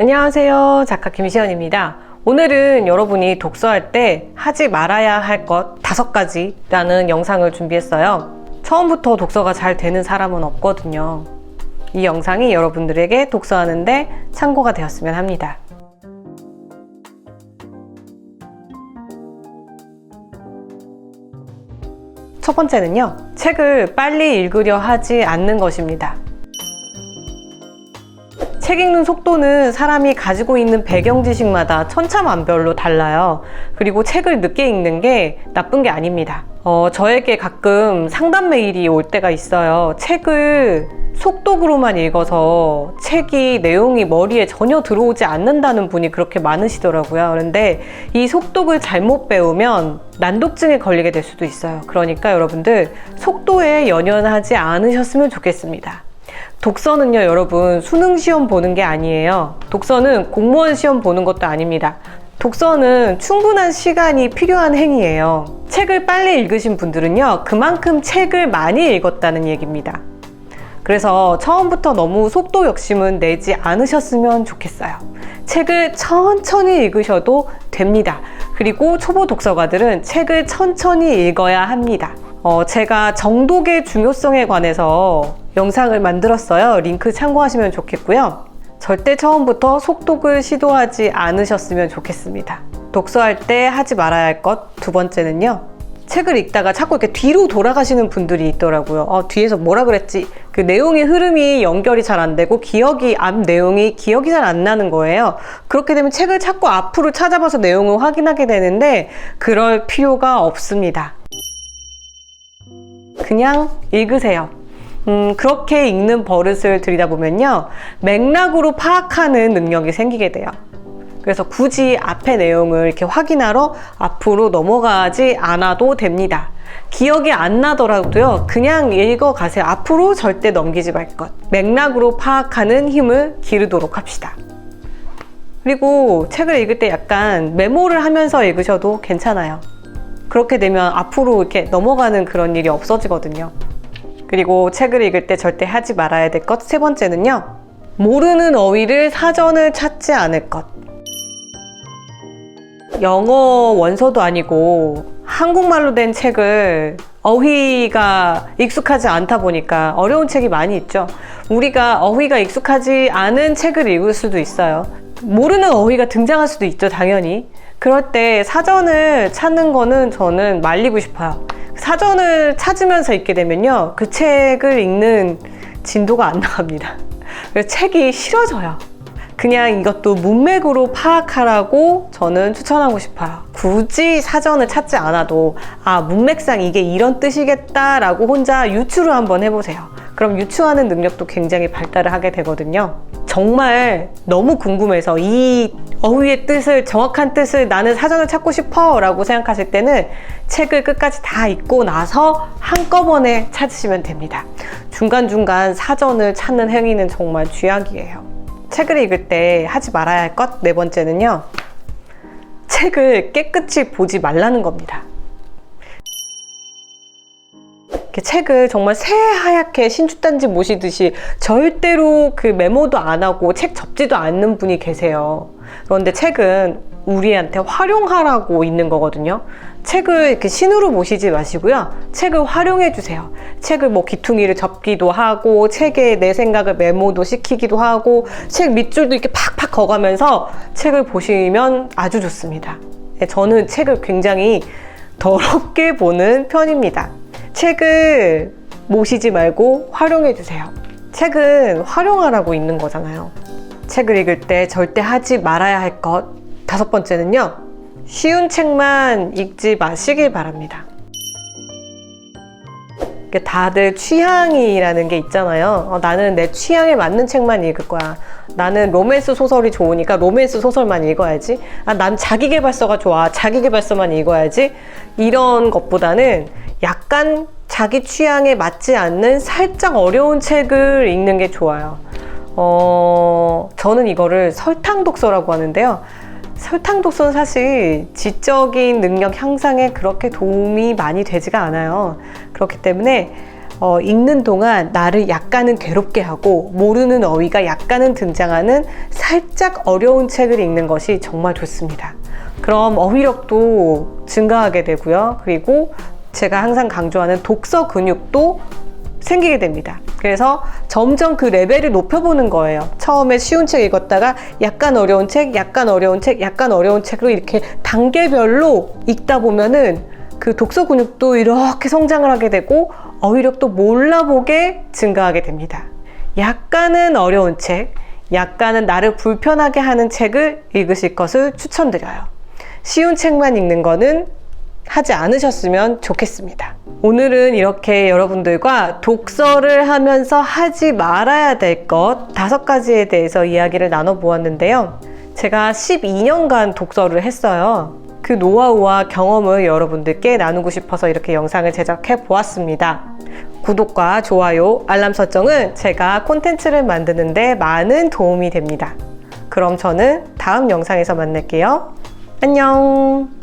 안녕하세요, 작가 김시연입니다. 오늘은 여러분이 독서할 때 하지 말아야 할 것 5가지라는 영상을 준비했어요. 처음부터 독서가 잘 되는 사람은 없거든요. 이 영상이 여러분들에게 독서하는데 참고가 되었으면 합니다. 첫 번째는요, 책을 빨리 읽으려 하지 않는 것입니다. 책 읽는 속도는 사람이 가지고 있는 배경 지식마다 천차만별로 달라요. 그리고 책을 늦게 읽는 게 나쁜 게 아닙니다. 저에게 가끔 상담 메일이 올 때가 있어요. 책을 속독으로만 읽어서 책이 내용이 머리에 전혀 들어오지 않는다는 분이 그렇게 많으시더라고요. 그런데 이 속독을 잘못 배우면 난독증에 걸리게 될 수도 있어요. 그러니까 여러분들 속도에 연연하지 않으셨으면 좋겠습니다. 독서는요, 여러분, 수능 시험 보는 게 아니에요. 독서는 공무원 시험 보는 것도 아닙니다. 독서는 충분한 시간이 필요한 행위예요. 책을 빨리 읽으신 분들은요, 그만큼 책을 많이 읽었다는 얘기입니다. 그래서 처음부터 너무 속도 욕심은 내지 않으셨으면 좋겠어요. 책을 천천히 읽으셔도 됩니다. 그리고 초보 독서가들은 책을 천천히 읽어야 합니다. 제가 정독의 중요성에 관해서 영상을 만들었어요. 링크 참고하시면 좋겠고요. 절대 처음부터 속독을 시도하지 않으셨으면 좋겠습니다. 독서할 때 하지 말아야 할 것 2번째는요. 책을 읽다가 자꾸 이렇게 뒤로 돌아가시는 분들이 있더라고요. 뒤에서 뭐라 그랬지? 그 내용의 흐름이 연결이 잘 안 되고 앞 내용이 기억이 잘 안 나는 거예요. 그렇게 되면 책을 자꾸 앞으로 찾아봐서 내용을 확인하게 되는데 그럴 필요가 없습니다. 그냥 읽으세요. 그렇게 읽는 버릇을 들이다 보면요, 맥락으로 파악하는 능력이 생기게 돼요. 그래서 굳이 앞의 내용을 이렇게 확인하러 앞으로 넘어가지 않아도 됩니다. 기억이 안 나더라도요, 그냥 읽어가세요. 앞으로 절대 넘기지 말 것. 맥락으로 파악하는 힘을 기르도록 합시다. 그리고 책을 읽을 때 약간 메모를 하면서 읽으셔도 괜찮아요. 그렇게 되면 앞으로 이렇게 넘어가는 그런 일이 없어지거든요. 그리고 책을 읽을 때 절대 하지 말아야 될 것 3번째는요. 모르는 어휘를 사전을 찾지 않을 것. 영어 원서도 아니고 한국말로 된 책을 어휘가 익숙하지 않다 보니까 어려운 책이 많이 있죠. 우리가 어휘가 익숙하지 않은 책을 읽을 수도 있어요. 모르는 어휘가 등장할 수도 있죠, 당연히. 그럴 때 사전을 찾는 거는 저는 말리고 싶어요. 사전을 찾으면서 읽게 되면요, 그 책을 읽는 진도가 안 나갑니다. 그래서 책이 싫어져요. 그냥 이것도 문맥으로 파악하라고 저는 추천하고 싶어요. 굳이 사전을 찾지 않아도 문맥상 이게 이런 뜻이겠다라고 혼자 유추를 한번 해보세요. 그럼 유추하는 능력도 굉장히 발달을 하게 되거든요. 정말 너무 궁금해서 이 어휘의 뜻을, 정확한 뜻을 나는 사전을 찾고 싶어 라고 생각하실 때는 책을 끝까지 다 읽고 나서 한꺼번에 찾으시면 됩니다. 중간중간 사전을 찾는 행위는 정말 쥐약이에요. 책을 읽을 때 하지 말아야 할 것 4번째는요. 책을 깨끗이 보지 말라는 겁니다. 책을 정말 새하얗게 신주단지 모시듯이 절대로 그 메모도 안 하고 책 접지도 않는 분이 계세요. 그런데 책은 우리한테 활용하라고 있는 거거든요. 책을 이렇게 신으로 모시지 마시고요. 책을 활용해 주세요. 책을 귀퉁이를 접기도 하고, 책에 내 생각을 메모도 시키기도 하고, 책 밑줄도 이렇게 팍팍 그어가면서 책을 보시면 아주 좋습니다. 저는 책을 굉장히 더럽게 보는 편입니다. 책을 모시지 말고 활용해 주세요. 책은 활용하라고 있는 거잖아요. 책을 읽을 때 절대 하지 말아야 할 것 5번째는요. 쉬운 책만 읽지 마시길 바랍니다. 다들 취향이라는 게 있잖아요. 나는 내 취향에 맞는 책만 읽을 거야. 나는 로맨스 소설이 좋으니까 로맨스 소설만 읽어야지. 난 자기계발서가 좋아. 자기계발서만 읽어야지. 이런 것보다는 약간 자기 취향에 맞지 않는 살짝 어려운 책을 읽는 게 좋아요. 저는 이거를 설탕 독서라고 하는데요. 설탕 독서는 사실 지적인 능력 향상에 그렇게 도움이 많이 되지가 않아요. 그렇기 때문에 읽는 동안 나를 약간은 괴롭게 하고 모르는 어휘가 약간은 등장하는 살짝 어려운 책을 읽는 것이 정말 좋습니다. 그럼 어휘력도 증가하게 되고요. 그리고 제가 항상 강조하는 독서 근육도 생기게 됩니다. 그래서 점점 그 레벨을 높여보는 거예요. 처음에 쉬운 책 읽었다가 약간 어려운 책, 약간 어려운 책, 약간 어려운 책으로 이렇게 단계별로 읽다 보면은 그 독서 근육도 이렇게 성장을 하게 되고 어휘력도 몰라보게 증가하게 됩니다. 약간은 어려운 책, 약간은 나를 불편하게 하는 책을 읽으실 것을 추천드려요. 쉬운 책만 읽는 거는 하지 않으셨으면 좋겠습니다. 오늘은 이렇게 여러분들과 독서를 하면서 하지 말아야 될 것 5가지에 대해서 이야기를 나눠보았는데요. 제가 12년간 독서를 했어요. 그 노하우와 경험을 여러분들께 나누고 싶어서 이렇게 영상을 제작해 보았습니다. 구독과 좋아요, 알람 설정은 제가 콘텐츠를 만드는데 많은 도움이 됩니다. 그럼 저는 다음 영상에서 만날게요. 안녕!